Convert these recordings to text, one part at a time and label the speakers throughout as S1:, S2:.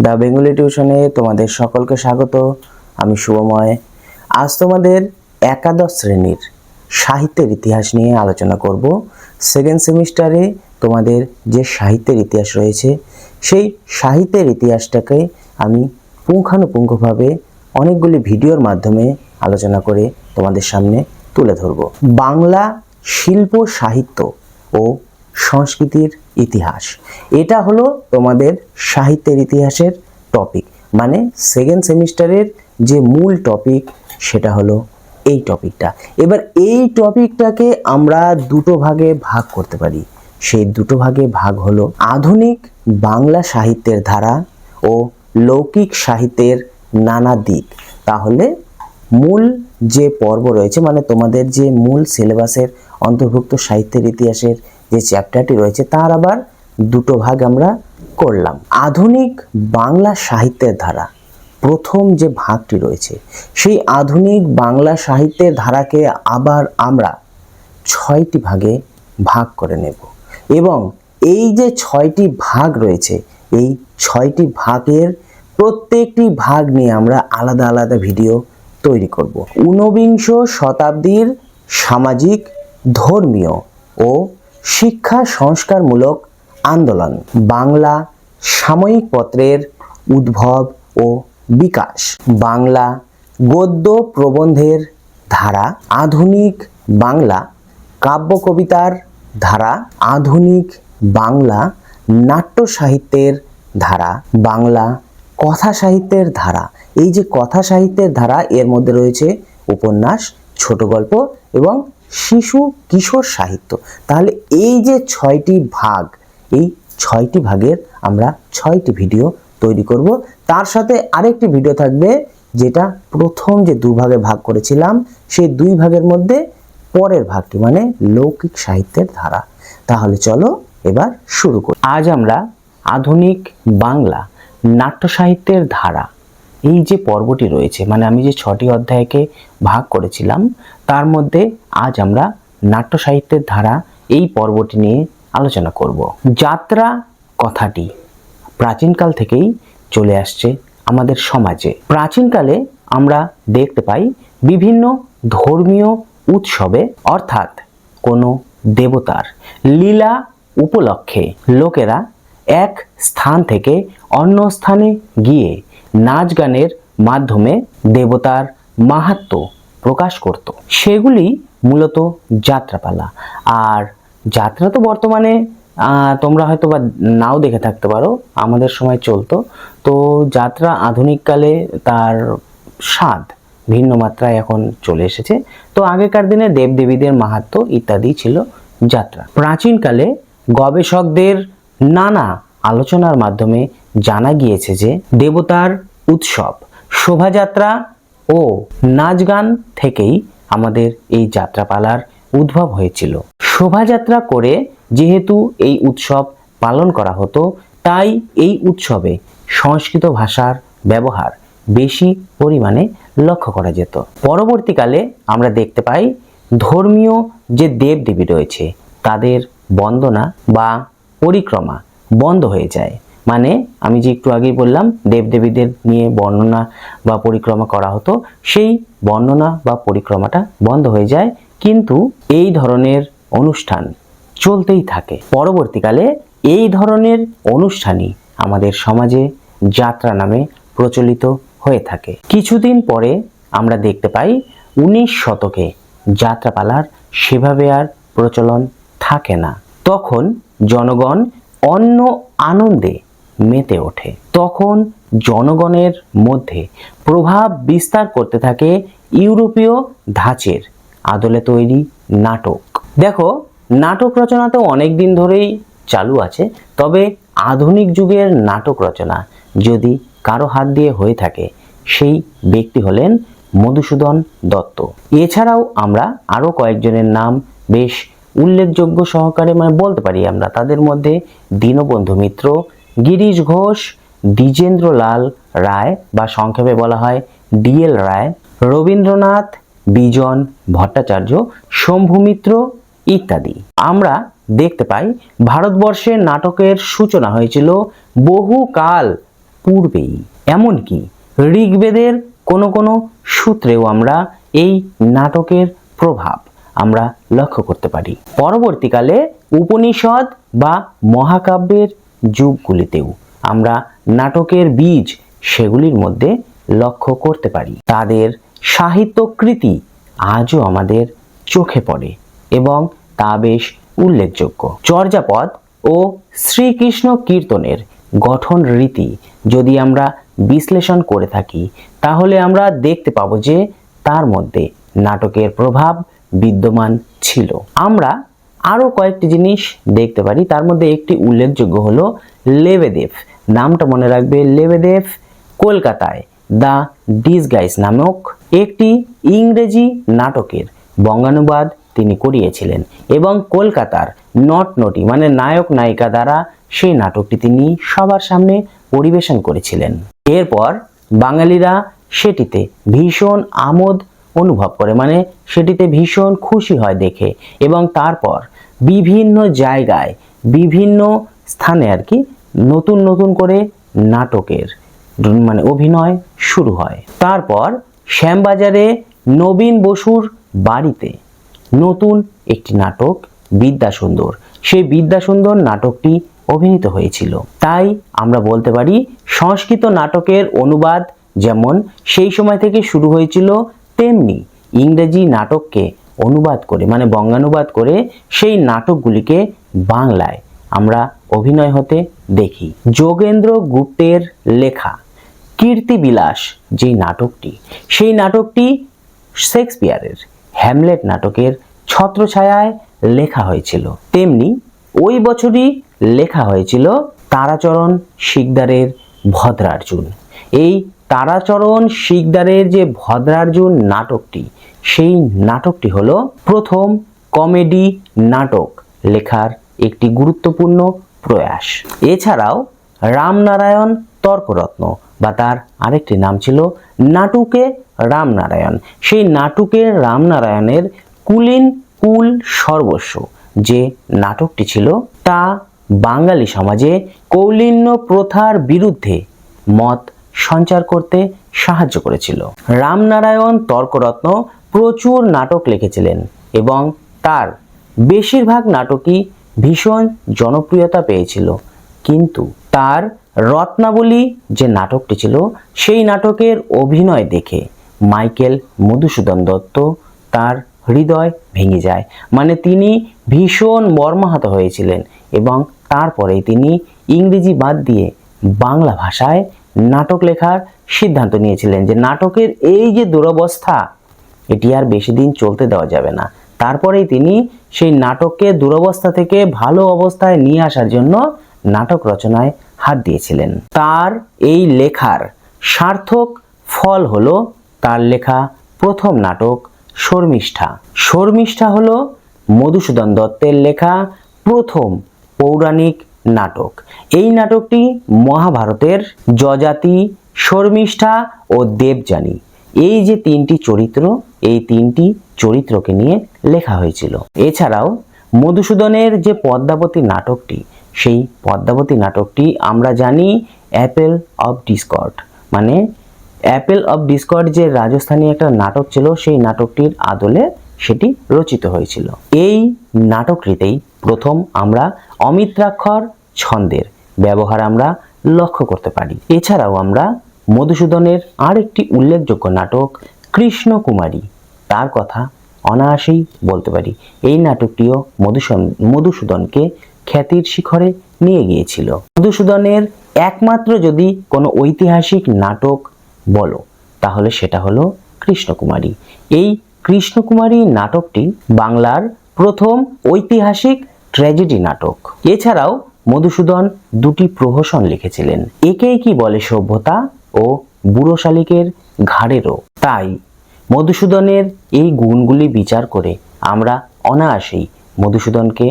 S1: The Bengali টিউশনে তোমাদের সকলকে স্বাগত। আমি শুভময়। আজ তোমাদের একাদশ শ্রেণীর সাহিত্যের ইতিহাস নিয়ে আলোচনা করব। সেকেন্ড সেমিস্টারে তোমাদের যে সাহিত্যের ইতিহাস রয়েছে সেই সাহিত্যের ইতিহাসটাকে আমি পুঙ্খানুপুঙ্খভাবে অনেকগুলি ভিডিওর মাধ্যমে আলোচনা করে তোমাদের সামনে তুলে ধরব। বাংলা শিল্প সাহিত্য ও সংস্কৃতির ইতিহাস, এটা হলো তোমাদের সাহিত্যের ইতিহাসের টপিক, মানে সেকেন্ড সেমিস্টারের যে মূল টপিক সেটা হলো এই টপিকটা। এবার এই টপিকটাকে আমরা দুটো ভাগে ভাগ করতে পারি। সেই দুটো ভাগে ভাগ হলো আধুনিক বাংলা সাহিত্যের ধারা ও লৌকিক সাহিত্যের নানা দিক। তাহলে মূল যে পর্ব রয়েছে, মানে তোমাদের যে মূল সিলেবাসের অন্তর্ভুক্ত সাহিত্যের ইতিহাসের যে চ্যাপ্টারটি রয়েছে তার আবার দুটো ভাগ আমরা করলাম। আধুনিক বাংলা সাহিত্যের ধারা প্রথম যে ভাগটি রয়েছে সেই আধুনিক বাংলা সাহিত্যের ধারাকে আবার আমরা 6টি ভাগে ভাগ করে নেব এবং এই যে 6টি ভাগ রয়েছে এই 6টি ভাগের প্রত্যেকটি ভাগ নিয়ে আমরা আলাদা আলাদা ভিডিও তৈরি করব। ঊনবিংশ শতাব্দীর সামাজিক, ধর্মীয় ও শিক্ষা সংস্কারমূলক আন্দোলন, বাংলা সাময়িক পত্রের উদ্ভব ও বিকাশ, বাংলা গদ্য প্রবন্ধের ধারা, আধুনিক বাংলা কাব্য কবিতার ধারা, আধুনিক বাংলা নাট্য সাহিত্যের ধারা, বাংলা কথা সাহিত্যের ধারা। এই যে কথা সাহিত্যের ধারা এর মধ্যে রয়েছে উপন্যাস, ছোট গল্প এবং শিশু কিশোর সাহিত্য। তাহলে এই যে 6টি ভাগ, এই 6টি ভাগের আমরা 6টি ভিডিও তৈরি করব। তার সাথে আরেকটি ভিডিও থাকবে যেটা প্রথম যে দুভাগে ভাগ করেছিলাম সেই দুই ভাগের মধ্যে পরের ভাগটি, মানে লৌকিক সাহিত্যের ধারা। তাহলে চলো এবার শুরু করি। আজ আমরা আধুনিক বাংলা নাট্য সাহিত্যের ধারা, এই যে পর্বটি রয়েছে, মানে আমি যে 6টি অধ্যায়কে ভাগ করেছিলাম তার মধ্যে আজ আমরা নাট্য সাহিত্যের ধারা এই পর্বটি নিয়ে আলোচনা করব। যাত্রা কথাটি প্রাচীনকাল থেকেই চলে আসছে আমাদের সমাজে। প্রাচীনকালে আমরা দেখতে পাই বিভিন্ন ধর্মীয় উৎসবে, অর্থাৎ কোনো দেবতার লীলা উপলক্ষে লোকেরা এক স্থান থেকে অন্য স্থানে গিয়ে নাচ গানের মাধ্যমে দেবতার মাহাত্ম্য প্রকাশ করত। সেগুলি মূলত যাত্রাপালা। আর যাত্রা তো বর্তমানে তোমরা হয়তো বা নাও দেখে থাকতে পারো, আমাদের সময় চলতো। তো যাত্রা আধুনিককালে তার স্বাদ ভিন্ন মাত্রায় এখন চলে এসেছে। তো আগেকার দিনে দেবদেবীদের মাহাত্ম্য ইত্যাদি ছিল যাত্রা। প্রাচীনকালে গবেষকদের নানা আলোচনার মাধ্যমে জানা গিয়েছে যে দেবতার উৎসব, শোভাযাত্রা ও নাচ গান থেকেই আমাদের এই যাত্রাপালার উদ্ভব হয়েছিল। শোভাযাত্রা করে যেহেতু এই উৎসব পালন করা হতো, তাই এই উৎসবে সংস্কৃত ভাষার ব্যবহার বেশি পরিমাণে লক্ষ্য করা যেত। পরবর্তীকালে আমরা দেখতে পাই ধর্মীয় যে দেবদেবী রয়েছে তাদের বন্দনা বা পরিক্রমা বন্ধ হয়ে যায়। মানে আমি যে একটু আগেই বললাম দেবদেবীদের নিয়ে বর্ণনা বা পরিক্রমা করা হতো, সেই বর্ণনা বা পরিক্রমাটা বন্ধ হয়ে যায়, কিন্তু এই ধরনের অনুষ্ঠান চলতেই থাকে। পরবর্তীকালে এই ধরনের অনুষ্ঠানই আমাদের সমাজে যাত্রা নামে প্রচলিত হয়ে থাকে। কিছুদিন পরে আমরা দেখতে পাই 19 শতকে যাত্রাপালার সেভাবে আর প্রচলন থাকে না। তখন জনগণ অন্য আনন্দে মেতে ওঠে। তখন জনগণের মধ্যে প্রভাব বিস্তার করতে থাকে ইউরোপীয় ধাঁচের আদলে তৈরি নাটক। দেখো, নাটক রচনা তো অনেক দিন ধরেই চালু আছে, তবে আধুনিক যুগের নাটক রচনা যদি কারো হাত দিয়ে হয়ে থাকে সেই ব্যক্তি হলেন মধুসূদন দত্ত। এছাড়াও আমরা আরো কয়েকজনের নাম বেশ উল্লেখযোগ্য সহকারে বলতে পারি আমরা। তাদের মধ্যে দীনবন্ধু মিত্র, গিরিশ ঘোষ, দ্বিজেন্দ্রলাল রায় বা সংক্ষেপে বলা হয় ডিএল রায়, রবীন্দ্রনাথ, বিজন ভট্টাচার্য, শম্ভু মিত্র ইত্যাদি। আমরা দেখতে পাই ভারতবর্ষে নাটকের সূচনা হয়েছিল বহুকাল পূর্বেই। এমনকি ঋগ্বেদের কোনো কোনো সূত্রেও আমরা এই নাটকের প্রভাব আমরা লক্ষ্য করতে পারি। পরবর্তীকালে উপনিষদ বা মহাকাব্যের যুগগুলিতেও আমরা নাটকের বীজ সেগুলির মধ্যে লক্ষ্য করতে পারি। তাদের সাহিত্যকৃতি আজও আমাদের চোখে পড়ে এবং তা বেশ উল্লেখযোগ্য। চর্যাপদ ও শ্রীকৃষ্ণ কীর্তনের গঠন রীতি যদি আমরা বিশ্লেষণ করে থাকি তাহলে আমরা দেখতে পাবো যে তার মধ্যে নাটকের প্রভাব বিদ্যমান ছিল। আমরা আরও কয়েকটি জিনিস দেখতে পারি, তার মধ্যে একটি উল্লেখযোগ্য হলো লেবেদেব। নামটা মনে রাখবে, লেবেদেব কলকাতায় দ্য ডিসগাইজ নামক একটি ইংরেজি নাটকের বঙ্গানুবাদ তিনি করিয়েছিলেন এবং কলকাতার নটনটি মানে নায়ক নায়িকা দ্বারা সেই নাটকটি তিনি সবার সামনে পরিবেশন করেছিলেন। এরপর বাঙালিরা সেটিতে ভীষণ আমোদ অনুভব করে, মানে সেটিতে ভীষণ খুশি হয় দেখে, এবং তারপর বিভিন্ন জায়গায় বিভিন্ন স্থানে আর কি নতুন নতুন করে নাটকের মানে অভিনয় শুরু হয়। তারপর শ্যামবাজারে নবীন বসুর বাড়িতে নতুন একটি নাটক বিদ্যাসুন্দর, সেই বিদ্যাসুন্দর নাটকটি অভিনীত হয়েছিল। তাই আমরা বলতে পারি সংস্কৃত নাটকের অনুবাদ যেমন সেই সময় থেকে শুরু হয়েছিল, তেমনি ইংরেজি নাটককে অনুবাদ করে মানে বঙ্গানুবাদ করে সেই নাটকগুলিকে বাংলায় আমরা অভিনয় হতে দেখি। যোগেন্দ্র গুপ্তের লেখা কীর্তিবিলাস যেই নাটকটি, সেই নাটকটি শেক্সপিয়ারের হ্যামলেট নাটকের ছত্রছায়ায় লেখা হয়েছিল। তেমনি ওই বছরই লেখা হয়েছিল তারাচরণ শিকদারের ভদ্রার্জুন। এই তারাচরণ শিকদারের যে ভদ্রার্জুন নাটকটি, সেই নাটকটি হলো প্রথম কমেডি নাটক লেখার একটি গুরুত্বপূর্ণ প্রয়াস। এছাড়াও রামনারায়ণ তর্করত্ন বা তার আরেকটি নাম ছিল নাটুকে রামনারায়ণ, সেই নাটুকে রামনারায়ণের কুলীন কুল সর্বস্ব যে নাটকটি ছিল তা বাঙালি সমাজে কৌলীন্য প্রথার বিরুদ্ধে মত সঞ্চার করতে সাহায্য করেছিল। রামনারায়ণ তর্করত্ন প্রচুর নাটক লিখেছিলেন এবং তার বেশিরভাগ নাটকই ভীষণ জনপ্রিয়তা পেয়েছিল, কিন্তু তার রত্নাবলী যে নাটকটি ছিল সেই নাটকের অভিনয় দেখে মাইকেল মধুসূদন দত্ত তার হৃদয় ভেঙে যায়, মানে তিনি ভীষণ মর্মাহত হয়েছিলেন এবং তারপরে তিনি ইংরেজি বাদ দিয়ে বাংলা ভাষায় নাটক লেখার সিদ্ধান্ত নিয়েছিলেন যে নাটকের এই যে দুরবস্থা এটি আর বেশি দিন চলতে দেওয়া যাবে না। তারপরেই তিনি সেই নাটককে দুরবস্থা থেকে ভালো অবস্থায় নিয়ে আসার জন্য নাটক রচনায় হাত দিয়েছিলেন। তার এই লেখার সার্থক ফল হলো তার লেখা প্রথম নাটক শর্মিষ্ঠা। শর্মিষ্ঠা হলো মধুসূদন দত্তের লেখা প্রথম পৌরাণিক নাটক। এই নাটকটি মহাভারতের যযাতি, শর্মিষ্ঠা ও দেবযানী এই যে তিনটি চরিত্র, এই তিনটি চরিত্রকে নিয়ে লেখা হয়েছিল। এছাড়াও মধুসূদনের যে পদ্মাবতী নাটকটি, সেই পদ্মাবতী নাটকটি আমরা জানি অ্যাপেল অফ ডিসকর্ড, মানে অ্যাপেল অফ ডিসকর্ড যে রাজস্থানী একটা নাটক ছিল সেই নাটকটির আদলে সেটি রচিত হয়েছিল। এই নাটকটিতেই প্রথম আমরা অমিত্রাক্ষর ছন্দের ব্যবহার আমরা লক্ষ্য করতে পারি। এছাড়াও আমরা মধুসূদনের আরেকটি উল্লেখযোগ্য নাটক কৃষ্ণকুমারী তার কথা অনায়াসেই বলতে পারি। এই নাটকটিও মধুসূদনকে খ্যাতির শিখরে নিয়ে গিয়েছিল। মধুসূদনের একমাত্র যদি কোনো ঐতিহাসিক নাটক বলো তাহলে সেটা হলো কৃষ্ণকুমারী। এই কৃষ্ণকুমারী নাটকটি বাংলার প্রথম ঐতিহাসিক ট্র্যাজেডি নাটক। এছাড়াও মধুসূদন দুটি প্রহসন লিখেছিলেন, একেই কি বলে সভ্যতা ও বুড়ো শালিকের ঘাড়েরও। তাই মধুসূদনের এই গুণগুলি বিচার করে আমরা অনায়াসেই মধুসূদনকে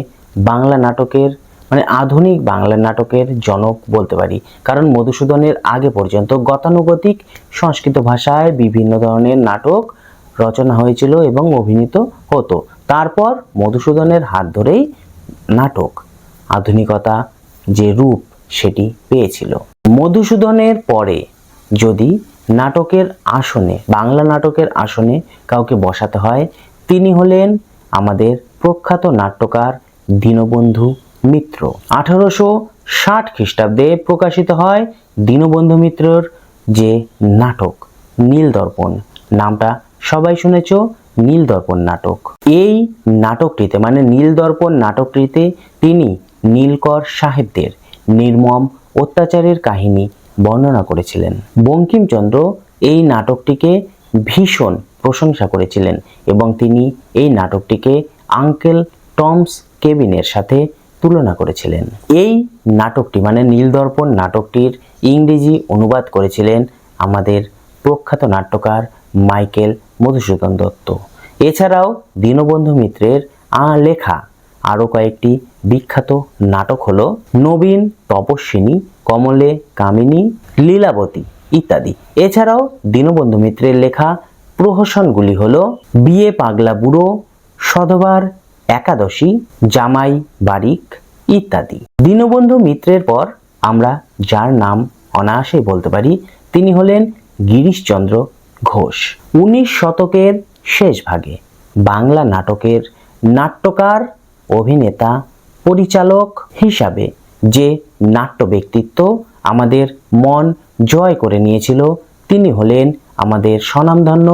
S1: বাংলা নাটকের মানে আধুনিক বাংলা নাটকের জনক বলতে পারি, কারণ মধুসূদনের আগে পর্যন্ত গতানুগতিক সংস্কৃত ভাষায় বিভিন্ন ধরনের নাটক রচনা হয়েছিল এবং অভিনীত হতো। তারপর মধুসূদনের হাত ধরেই নাটক আধুনিকতা যে রূপ সেটি পেয়েছিল। মধুসূদনের পরে যদি নাটকের আসনে, বাংলা নাটকের আসনে কাউকে বসাতে হয়, তিনি হলেন আমাদের প্রখ্যাত নাট্যকার দীনবন্ধু মিত্র। 1860 খ্রিস্টাব্দে প্রকাশিত হয় দীনবন্ধু মিত্রর যে নাটক নীলদর্পণ, নামটা সবাই শুনেছ, নীলদর্পণ নাটক। এই নাটকটিতে মানে নীলদর্পণ নাটকটিতে তিনি নীলকর সাহেবদের নির্মম অত্যাচারের কাহিনী বর্ণনা করেছিলেন। বঙ্কিমচন্দ্র এই নাটকটিকে ভীষণ প্রশংসা করেছিলেন এবং তিনি এই নাটকটিকে আঙ্কেল টমস কেবিনের সাথে তুলনা করেছিলেন। এই নাটকটি মানে নীলদর্পণ নাটকটির ইংরেজি অনুবাদ করেছিলেন আমাদের প্রখ্যাত নাট্যকার মাইকেল মধুসূদন দত্ত। এছাড়াও দীনবন্ধু মিত্রের লেখা আরও কয়েকটি বিখ্যাত নাটক হলো নবীন, তপস্বিনী, কমলে কামিনী, লীলাবতী ইত্যাদি। এছাড়াও দীনবন্ধু মিত্রের লেখা প্রহসনগুলি হলো বিয়ে পাগলা বুড়ো, সধবার একাদশী, জামাই বারিক ইত্যাদি। দীনবন্ধু মিত্রের পর আমরা যার নাম অনায়াসে বলতে পারি তিনি হলেন গিরিশচন্দ্র ঘোষ। 19 শতকের শেষ ভাগে বাংলা নাটকের নাট্যকার, অভিনেতা, পরিচালক হিসাবে যে নাট্য ব্যক্তিত্ব আমাদের মন জয় করে নিয়েছিল তিনি হলেন আমাদের স্বনামধন্য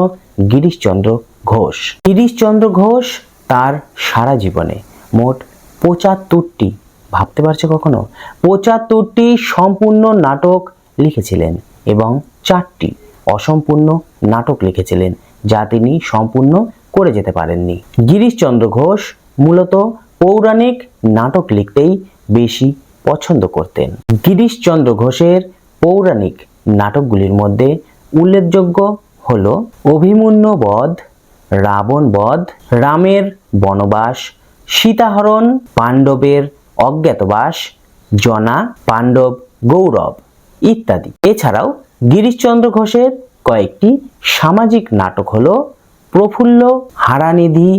S1: গিরিশচন্দ্র ঘোষ। গিরিশচন্দ্র ঘোষ তার সারা জীবনে মোট 75টি, ভাবতে পারছে কখনো, 75টি সম্পূর্ণ নাটক লিখেছিলেন এবং 4টি অসম্পূর্ণ নাটক লিখেছিলেন যা তিনি সম্পূর্ণ করে যেতে পারেননি। গিরিশচন্দ্র ঘোষ মূলত পৌরাণিক নাটক লিখতেই বেশি পছন্দ করতেন। গিরিশচন্দ্র ঘোষের পৌরাণিক নাটকগুলির মধ্যে উল্লেখযোগ্য হল অভিমন্যু বধ, রাবণ বধ, রামের বনবাস, সীতাহরণ, পাণ্ডবের অজ্ঞাতবাস, জনা, পাণ্ডব গৌরব ইত্যাদি। এছাড়াও গিরিশচন্দ্র ঘোষের কয়েকটি সামাজিক নাটক হলো প্রফুল্ল, হারানিধি,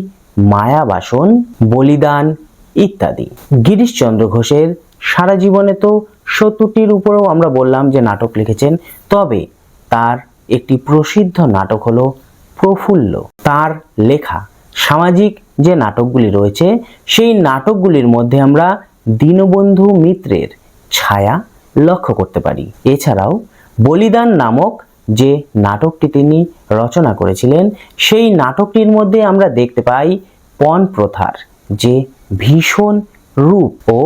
S1: মায়াবাসন, বলিদান ইত্যাদি। গিরিশচন্দ্র ঘোষের সারা জীবনে তো 70টির উপরেও আমরা বললাম যে নাটক লিখেছেন, তবে তার একটি প্রসিদ্ধ নাটক হলো প্রফুল্ল। তার লেখা সামাজিক যে নাটকগুলি রয়েছে সেই নাটকগুলির মধ্যে আমরা দীনবন্ধু মিত্রের ছায়া লক্ষ্য করতে পারি। এছাড়াও বলিদান নামক যে নাটকটি তিনি রচনা করেছিলেন সেই নাটকটির মধ্যে আমরা দেখতে পাই পণ প্রথার যে ভীষণ রূপ ও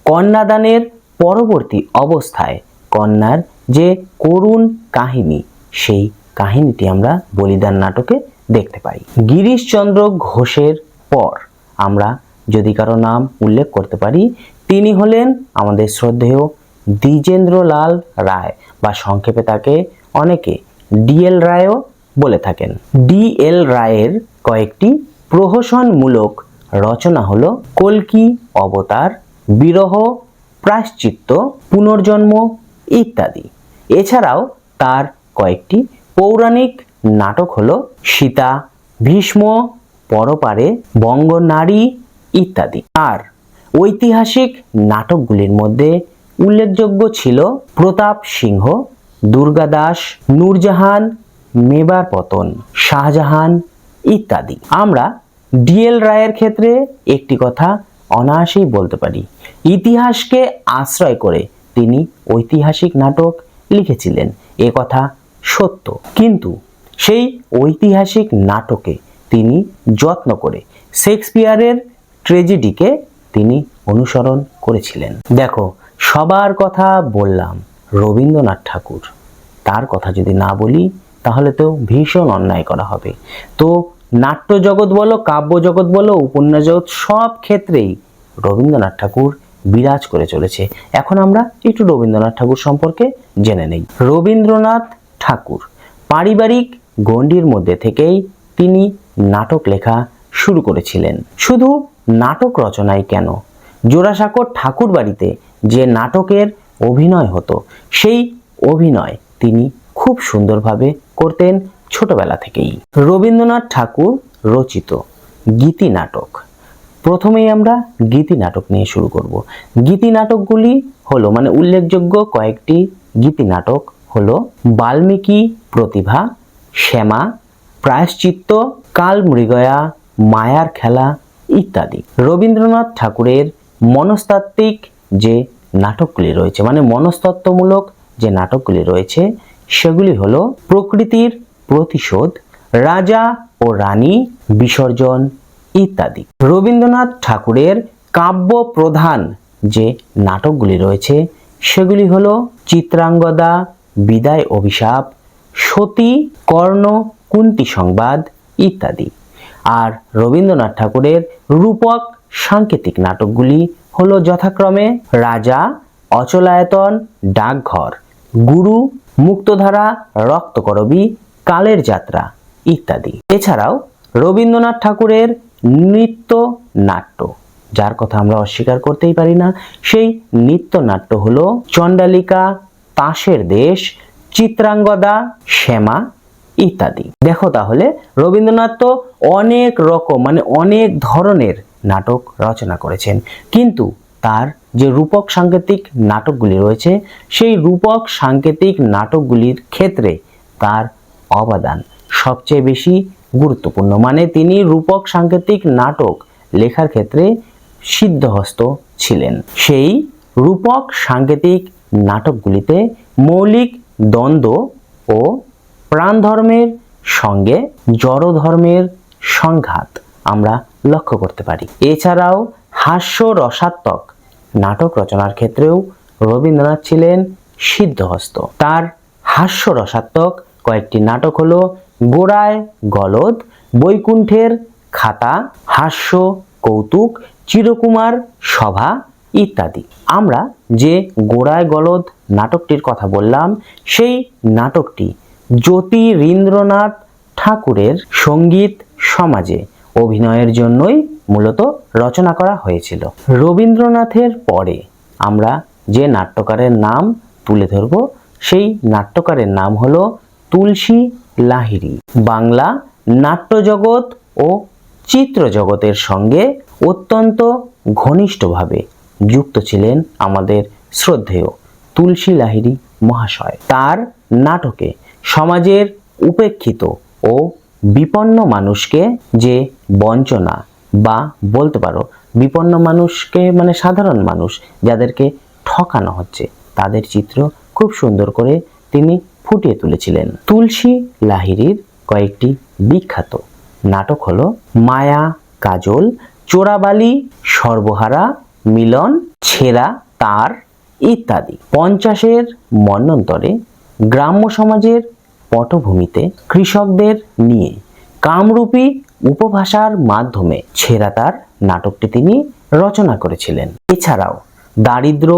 S1: কন্যাদানের পরবর্তী অবস্থায় কন্যার যে করুণ কাহিনী, সেই কাহিনীটি আমরা বলিদান নাটকে দেখতে পাই। গিরিশচন্দ্র ঘোষের পর আমরা যদি কারো নাম উল্লেখ করতে পারি তিনি হলেন আমাদের শ্রদ্ধেয় দ্বিজেন্দ্রলাল রায়, বা সংক্ষেপে তাকে অনেকে ডিএল রায়ও বলে থাকেন। ডিএল রায়ের কয়েকটি প্রহসনমূলক রচনা হলো কল্কি অবতার, বিরহ, প্রায়শ্চিত্ত, পুনর্জন্ম ইত্যাদি। এছাড়াও তার কয়েকটি পৌরাণিক নাটক হলো সীতা, ভীষ্ম, পরপারে, বঙ্গনারী ইত্যাদি। আর ঐতিহাসিক নাটকগুলির মধ্যে উল্লেখযোগ্য ছিল প্রতাপ সিংহ, দুর্গাদাস, নূরজাহান, মেবার পতন, শাহজাহান ইত্যাদি। আমরা ডিএল রায়ের ক্ষেত্রে একটি কথা অনায়াসেই বলতে পারি, ইতিহাসকে আশ্রয় করে তিনি ঐতিহাসিক নাটক লিখেছিলেন, এ কথা সত্য, কিন্তু সেই ঐতিহাসিক নাটকে তিনি যত্ন করে শেক্সপিয়ারের ট্র্যাজেডিকে তিনি অনুসরণ করেছিলেন। দেখো, সবার কথা বললাম, রবীন্দ্রনাথ ঠাকুর, তার কথা যদি না বলি তাহলে তো ভীষণ অন্যায় করা হবে। তো নাট্য জগৎ বলো, কাব্য জগৎ বলো, উপন্যাস জগৎ, সব ক্ষেত্রেই রবীন্দ্রনাথ ঠাকুর বিরাজ করে চলেছে। এখন আমরা একটু রবীন্দ্রনাথ ঠাকুর সম্পর্কে জেনে নেই। রবীন্দ্রনাথ ঠাকুর পারিবারিক গণ্ডির মধ্যে থেকেই তিনি নাটক লেখা শুরু করেছিলেন। শুধু নাটক রচনায় কেন, জোড়াসাঁকোর ঠাকুর বাড়িতে যে নাটকের অভিনয় হতো সেই অভিনয় তিনি খুব সুন্দরভাবে করতেন ছোটবেলা থেকেই। রবীন্দ্রনাথ ঠাকুর রচিত গীতি নাটক, প্রথমেই আমরা গীতি নাটক নিয়ে শুরু করব। গীতি নাটকগুলি হলো মানে উল্লেখযোগ্য কয়েকটি গীতি নাটক হলো বাল্মীকি প্রতিভা, শ্যামা, প্রায়শ্চিত্ত, কালমৃগয়া, মায়ার খেলা ইত্যাদি। রবীন্দ্রনাথ ঠাকুরের মনস্তাত্ত্বিক যে নাটকগুলি রয়েছে, মানে মনস্তত্ত্বমূলক যে নাটকগুলি রয়েছে, সেগুলি হলো প্রকৃতির প্রতিশোধ, রাজা ও রানী, বিসর্জন ইত্যাদি। রবীন্দ্রনাথ ঠাকুরের কাব্য প্রধান যে নাটকগুলি রয়েছে সেগুলি হলো চিত্রাঙ্গদা, বিদায় অভিশাপ, সতী, কর্ণ, কুন্তী সংবাদ ইত্যাদি। আর রবীন্দ্রনাথ ঠাকুরের রূপক সাংকেতিক নাটকগুলি হলো যথাক্রমে রাজা, অচলায়তন, ডাকঘর, গুরু, মুক্তধারা, রক্তকরবী, কালের যাত্রা ইত্যাদি। এছাড়াও রবীন্দ্রনাথ ঠাকুরের নৃত্য নাট্য, যার কথা আমরা অস্বীকার করতেই পারি না, সেই নৃত্য নাট্য হলো চণ্ডালিকা, তাসের দেশ, চিত্রাঙ্গদা, শ্যামা ইত্যাদি। দেখো তাহলে রবীন্দ্রনাথ তো অনেক রকম, মানে অনেক ধরনের নাটক রচনা করেছেন, কিন্তু তার যে রূপক সাংকেতিক নাটকগুলি রয়েছে সেই রূপক সাংকেতিক নাটকগুলির ক্ষেত্রে তার অবদান সবচেয়ে বেশি গুরুত্বপূর্ণ। মানে তিনি রূপক সাংকেতিক নাটক লেখার ক্ষেত্রে সিদ্ধহস্ত ছিলেন। সেই রূপক সাংকেতিক নাটকগুলিতে মৌলিক দ্বন্দ্ব ও প্রাণধর্মের সঙ্গে জড় ধর্মের সংঘাত আমরা লক্ষ্য করতে পারি। এছাড়াও হাস্য রসাত্মক নাটক রচনার ক্ষেত্রেও রবীন্দ্রনাথ ছিলেন সিদ্ধহস্ত। তার হাস্য রসাত্মক কয়েকটি নাটক হলো গোড়ায় গলদ, বৈকুণ্ঠের খাতা, হাস্য কৌতুক, চিরকুমার সভা ইত্যাদি। আমরা যে গোড়ায় গলদ নাটকটির কথা বললাম, সেই নাটকটি জ্যোতিরিন্দ্রনাথ ঠাকুরের সঙ্গীত সমাজে অভিনয়ের জন্যই মূলত রচনা করা হয়েছিল। রবীন্দ্রনাথের পরে আমরা যে নাট্যকারের নাম তুলে ধরব, সেই নাট্যকারের নাম হলো তুলসী লাহিড়ী। বাংলা নাট্যজগৎ ও চিত্রজগতের সঙ্গে অত্যন্ত ঘনিষ্ঠভাবে যুক্ত ছিলেন আমাদের শ্রদ্ধেয় তুলসী লাহিড়ী মহাশয়। তার নাটকে সমাজের উপেক্ষিত ও বিপন্ন মানুষকে যে বঞ্চনা, বা বলতে পারো বিপন্ন মানুষকে মানে সাধারণ মানুষ যাদেরকে ঠকানো হচ্ছে, তাদের চিত্র খুব সুন্দর করে তিনি ফুটিয়ে তুলেছিলেন। তুলসী লাহিড়ীর কয়েকটি বিখ্যাত নাটক হলো মায়া কাজল, চোরাবালি, সর্বহারা, মিলন, ছেঁড়া তার ইত্যাদি। 50-এর মন্বন্তরে গ্রাম্য সমাজের পটভূমিতে কৃষকদের নিয়ে কামরূপী উপভাষার মাধ্যমে ছেঁড়া তার নাটকটি তিনি রচনা করেছিলেন। এছাড়াও দারিদ্র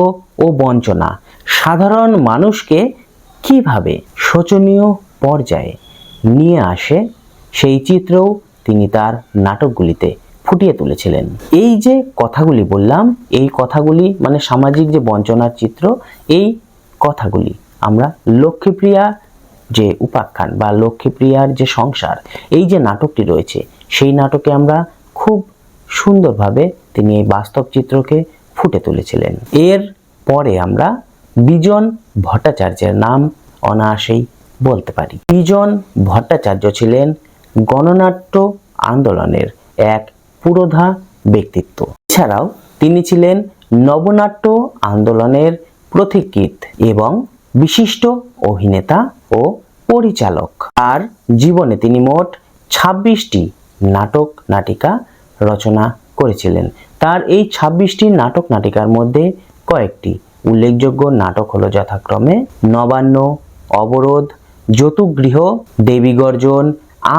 S1: ও বঞ্চনা সাধারণ মানুষকে কিভাবে শোচনীয় পর্যায়ে নিয়ে আসে, সেই চিত্রও তিনি তার নাটকগুলিতে ফুটিয়ে তুলেছিলেন। এই যে কথাগুলি বললাম, এই কথাগুলি মানে সামাজিক যে বঞ্চনার চিত্র, এই কথাগুলি আমরা লক্ষ্মীপ্রিয়া যে উপাখ্যান বা লক্ষ্মীপ্রিয়ার যে সংসার, এই যে নাটকটি রয়েছে, সেই নাটকে আমরা খুব সুন্দরভাবে তিনি এই বাস্তব চিত্রকে ফুটে তুলেছিলেন। এর পরে আমরা বিজন ভট্টাচার্যের নাম অনায়াসেই বলতে পারি। বিজন ভট্টাচার্য ছিলেন গণনাট্য আন্দোলনের এক পুরোধা ব্যক্তিত্ব। এছাড়াও তিনি ছিলেন নবনাট্য আন্দোলনের পথিকৃৎ এবং বিশিষ্ট অভিনেতা ও পরিচালক। আর জীবনে তিনি মোট 26টি নাটক নাটিকা রচনা করেছিলেন। তার এই 26টি নাটক নাটিকার মধ্যে কয়েকটি উল্লেখযোগ্য নাটক হলো যথাক্রমে নবান্ন, অবরোধ, যতুগৃহ, দেবীগর্জন,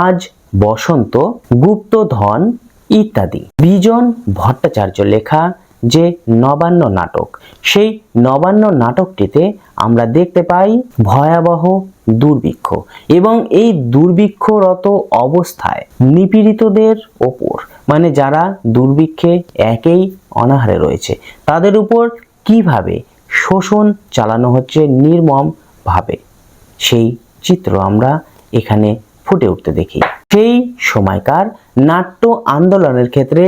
S1: আজ বসন্ত, গুপ্তধন ইত্যাদি। বিজন ভট্টাচার্য লেখা যে নবান্ন নাটক, সেই নবান্ন নাটকটিতে আমরা দেখতে পাই ভয়াবহ দুর্ভিক্ষ এবং এই দুর্ভিক্ষরত অবস্থায় নিপীড়িতদের ওপর, মানে যারা দুর্ভিক্ষে একেই অনাহারে রয়েছে, তাদের উপর কিভাবে শোষণ চালানো হচ্ছে নির্মম ভাবে, সেই চিত্র আমরা এখানে ফুটে উঠতে দেখি। সেই সময়কার নাট্য আন্দোলনের ক্ষেত্রে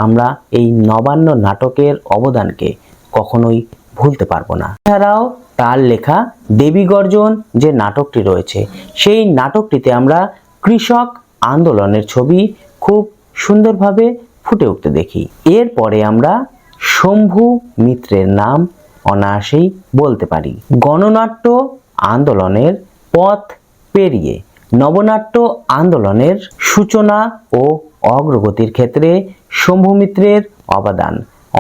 S1: আমরা এই নবান্ন নাটকের অবদানকে কখনোই ভুলতে পারবো না। এছাড়াও তার লেখা দেবী গর্জন যে নাটকটি রয়েছে, সেই নাটকটিতে আমরা কৃষক আন্দোলনের ছবি খুব সুন্দরভাবে ফুটে উঠতে দেখি। এরপরে আমরা শম্ভু মিত্রের নাম অনায়াসেই বলতে পারি। গণনাট্য আন্দোলনের পথ পেরিয়ে নবনাট্য আন্দোলনের সূচনা ও অগ্রগতির ক্ষেত্রে শম্ভু মিত্রের অবদান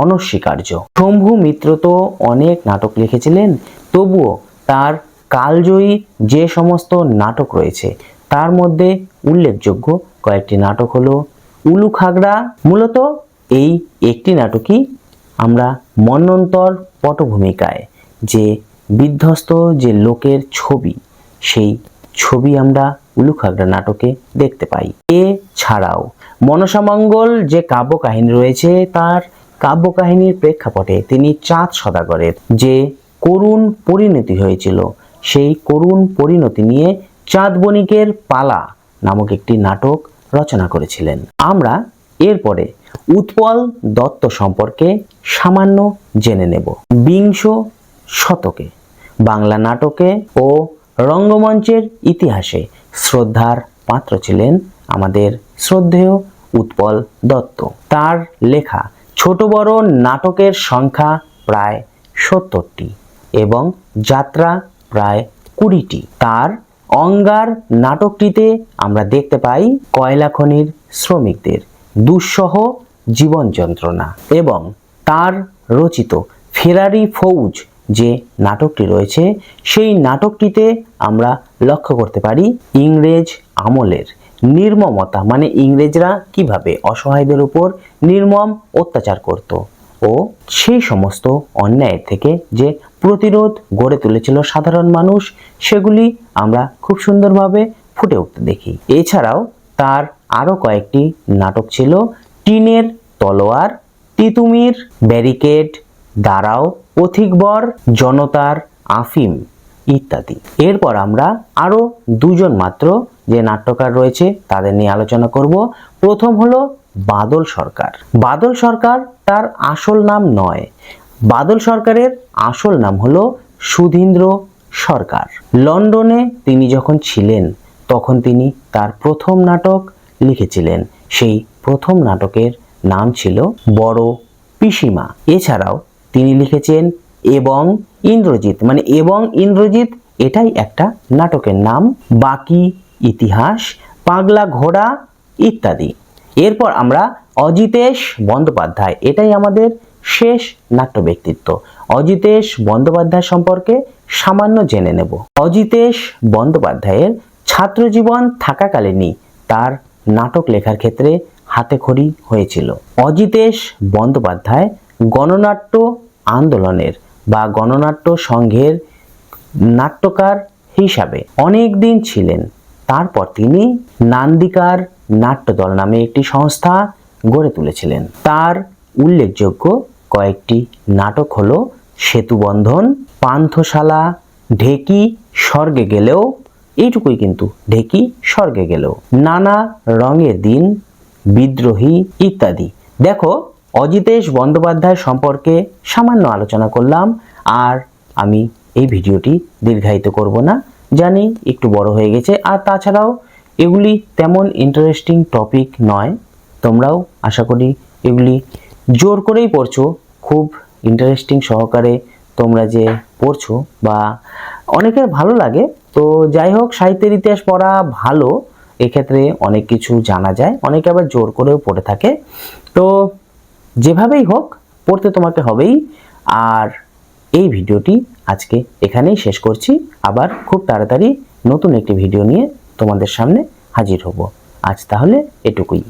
S1: অনস্বীকার্য। শম্ভু মিত্র তো অনেক নাটক লিখেছিলেন, তবুও তার কালজয়ী যে সমস্ত নাটক রয়েছে তার মধ্যে উল্লেখযোগ্য কয়েকটি নাটক হলো উলুখাগড়া। মূলত এই একটি নাটকই আমরা মন্বন্তর পটভূমিকায় যে বিধ্বস্ত যে লোকের ছবি, সেই ছবি আমরা উলুখাগড়া নাটকে দেখতে পাই। এছাড়াও মনসামঙ্গল যে কাব্যকাহিনী রয়েছে, তার কাব্যকাহিনীর প্রেক্ষাপটে তিনি চাঁদ সদাগরের যে করুণ পরিণতি হয়েছিল, সেই করুণ পরিণতি নিয়ে চাঁদ বণিকের পালা নামক একটি নাটক রচনা করেছিলেন। আমরা এরপরে উৎপল দত্ত সম্পর্কে সামান্য জেনে নেব। বিংশ শতকে বাংলা নাটকে ও রঙ্গমঞ্চের ইতিহাসে শ্রদ্ধার পাত্র ছিলেন আমাদের শ্রদ্ধেয় উৎপল দত্ত। তার লেখা ছোট বড় নাটকের সংখ্যা প্রায় 70টি এবং যাত্রা প্রায় 20টি। তার অঙ্গার নাটকটিতে আমরা দেখতে পাই কয়লা খনির শ্রমিকদের দুঃসহ জীবন যন্ত্রণা, এবং তার রচিত ফেরারি ফৌজ যে নাটকটি রয়েছে, সেই নাটকটিতে আমরা লক্ষ্য করতে পারি ইংরেজ আমলের নির্মমতা, মানে ইংরেজরা কিভাবে অসহায়দের উপর নির্মম অত্যাচার করত ও সেই সমস্ত অন্যায়ের থেকে যে প্রতিরোধ গড়ে তুলেছিল সাধারণ মানুষ, সেগুলি আমরা খুব সুন্দরভাবে ফুটে উঠতে দেখি। এছাড়াও তার আরো কয়েকটি নাটক ছিল টিনের তলোয়ার, তিতুমির, ব্যারিকেড, দাঁড়াও, পথিকবর, জনতার আফিম ইত্যাদি। এরপর আমরা আরো দুজন মাত্র যে নাট্যকার রয়েছে তাদের নিয়ে আলোচনা করব। প্রথম হলো বাদল সরকার। বাদল সরকার তার আসল নাম নয়, বাদল সরকারের আসল নাম হলো সুধীন্দ্র সরকার। লন্ডনে তিনি যখন ছিলেন তখন তিনি তার প্রথম নাটক লিখেছিলেন। সেই প্রথম নাটকের নাম ছিল বড় পিসিমা। এছাড়াও তিনি লিখেছেন এবং ইন্দ্রজিৎ, মানে এবং ইন্দ্রজিৎ এটাই একটা নাটকের নাম, বাকি ইতিহাস, পাগলা ঘোড়া ইত্যাদি। এরপর আমরা অজিতেশ বন্দ্যোপাধ্যায়, এটাই আমাদের শেষ নাট্য ব্যক্তিত্ব। অজিতেশ বন্দ্যোপাধ্যায় সম্পর্কে সামান্য জেনে নেব। অজিতেশ বন্দ্যোপাধ্যায়ের ছাত্রজীবন থাকাকালীনই তার নাটক লেখার ক্ষেত্রে হাতেখড়ি হয়েছিল। অজিতেশ বন্দ্যোপাধ্যায় গণনাট্য আন্দোলনের বা গণনাট্য সংঘের নাট্যকার হিসাবে অনেক দিন ছিলেন। তারপর তিনি নান্দিকার নাট্যদল নামে একটি সংস্থা গড়ে তুলেছিলেন। তার উল্লেখযোগ্য কয়েকটি নাটক হলো সেতুবন্ধন, পান্থশালা, ঢেকি স্বর্গে গেলেও, এইটুকুই কিন্তু, ঢেকি স্বর্গে গেলেও, নানা রঙের দিন, বিদ্রোহী ইত্যাদি। দেখো, অজিতেশ বন্দ্যোপাধ্যায় সম্পর্কে সামান্য আলোচনা করলাম, আর আমি এই ভিডিওটি দীর্ঘায়িত করব না, জানি একটু বড় হয়ে গেছে। আর তাছাড়াও এগুলি তেমন ইন্টারেস্টিং টপিক নয়, তোমরাও আশা করি এগুলি জোর করেই পড়ছো, খুব ইন্টারেস্টিং সহকারে তোমরা যে পড়ছো বা অনেকের ভালো লাগে। তো যাই হোক, সাহিত্যের ইতিহাস পড়া ভালো, এক্ষেত্রে অনেক কিছু জানা যায়, অনেকে আবার জোর করেও পড়ে থাকে। তো যেভাবেই হোক পড়তে তোমাকে হবেই। আর এই ভিডিওটি আজকে এখানেই শেষ করছি, আবার খুব তাড়াতাড়ি নতুন একটি ভিডিও নিয়ে তোমাদের সামনে হাজির হব। আজ তাহলে এটুকুই।